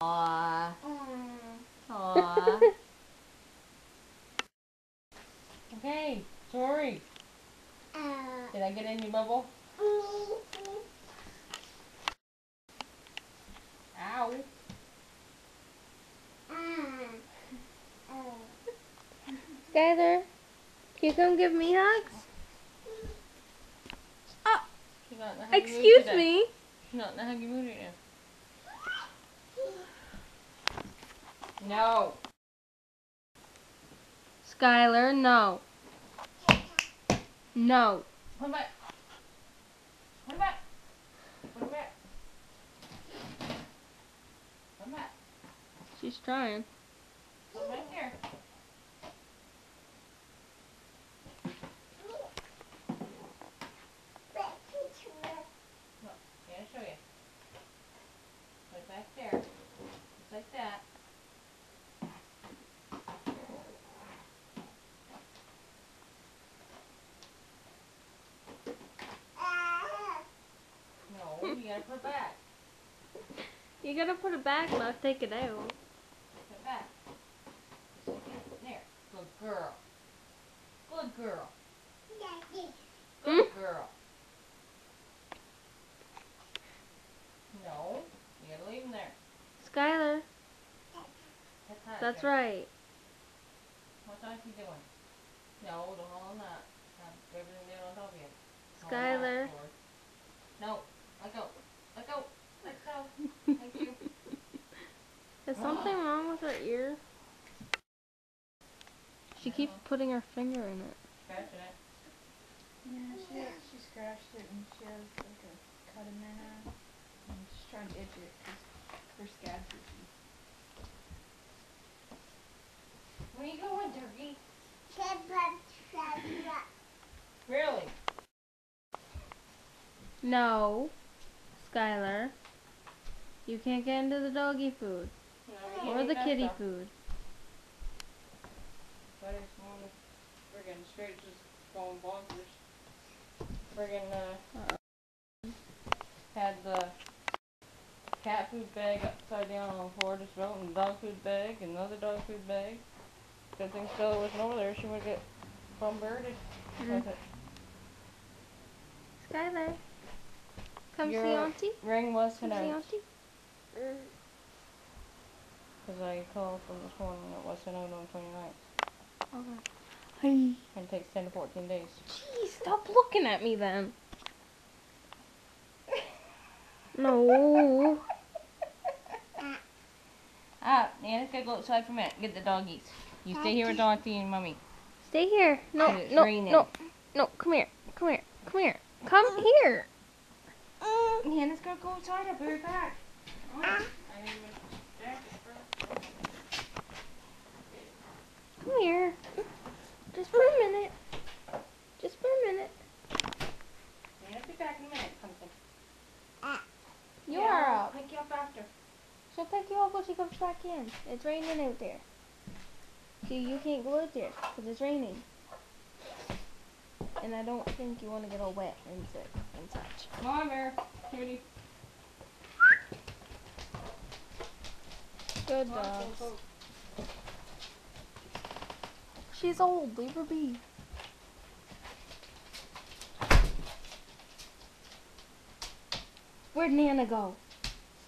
Aww. Aww. Okay, sorry. Did I get in your bubble? Ow. Skylar, can you come give me hugs? Oh, She's not in a huggy mood excuse today. me. She's not in a huggy mood right now. No. Skylar, no. No. Put him back. Put him back. Put him back. Put him back. She's trying. Put him back there. Look, gotta show you. Put it back there. Just like that. No, you gotta put it back. You gotta put it back, not take it out. Put it back. Just like that. There. Good girl. Good girl. Good girl. No, you gotta leave him there. Skylar, that's right. What's Auntie doing? No, don't hold on that. Have everything down on top of you. Skylar. No, let go. Let go. Let go. Thank you. Is something wrong with her ear? She keeps putting her finger in it. Scratching it. Yeah, she scratched it and she has like a cut in there now. And she's trying to itch it because her scab's itchy. Where you going, Turkey? Really? No, Skylar. You can't get into the doggy food. No, Or the kitty food. But it's one friggin' straight just going bonkers. Friggin' had the cat food bag upside down on the floor, just melting the dog food bag and another dog food bag. Good thing Stella wasn't over there, she would get bombarded with it. Skylar, come Your see Auntie. ring was Come see tonight. Auntie. Because I called from this morning, it was sent out on the 29th. Okay. Hey. And it takes 10 to 14 days. Jeez, stop looking at me then. No. Nana's gotta go outside for a minute, get the doggies. You stay here with Auntie and Mummy. Stay here. No, It's no, raining. no, no. Come here. Come here. Come here. Come here. Nana's gonna go outside, I'll be right back. Come here. Just for a minute. Just for a minute. Nana's be back in a minute, comes in. You are I'll up. pick you up after. She'll pick you up when she comes back in. It's raining out there. See, you can't go out there because it's raining. And I don't think you want to get all wet and sick and such. Come on, Bear. Cutie. Good dogs. She's old. Leave her be. Where'd Nana go?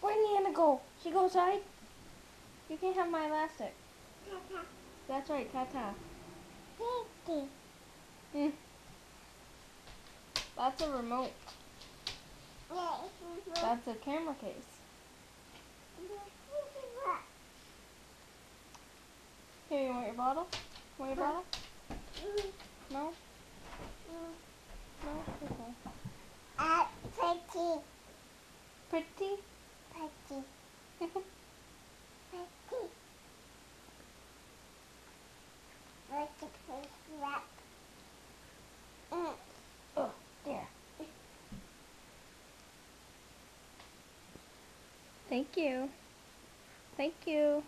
Where'd Nana go? She go outside? You can't have my elastic. That's right, Tata. That's a remote. That's a camera case. Here, you want your bottle? Want your bottle? No? No? Okay. Pretty? Oh, there. Thank you. Thank you.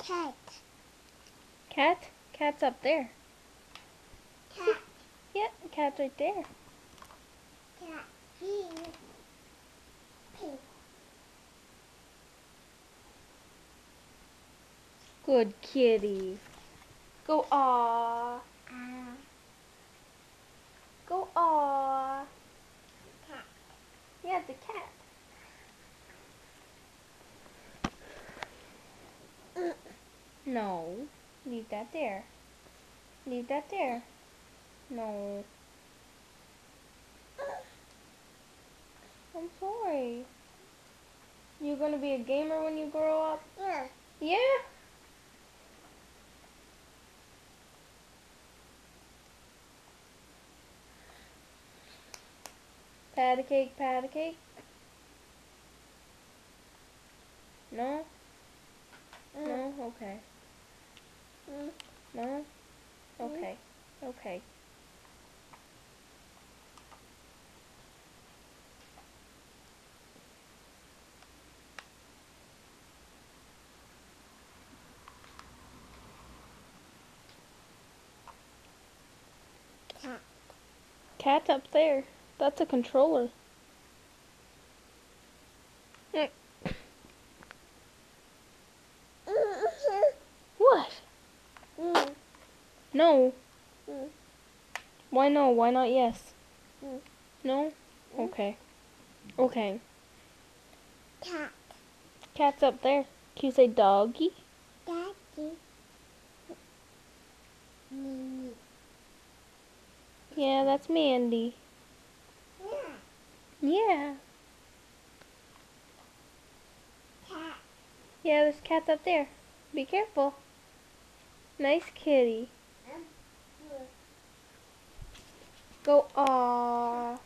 Cat. Cat? Cat's up there. Cat. Yeah, cat's right there. Cat. Pink. Good kitty. Go aw. Go aw. Cat. Yeah, the cat. No. Leave that there. Leave that there. No. I'm sorry. You gonna be a gamer when you grow up? Yeah. Yeah? Pat a cake, pat a cake. No? No? Okay. No? Okay. Okay. Cat. Cat's up there. That's a controller. What? No. Why no? Why not yes? No? Okay. Okay. Cat. Cat's up there. Can you say doggy? Doggy. Yeah, that's Mandy. Yeah. Cat. Yeah, there's cats up there. Be careful. Nice kitty. Go aw.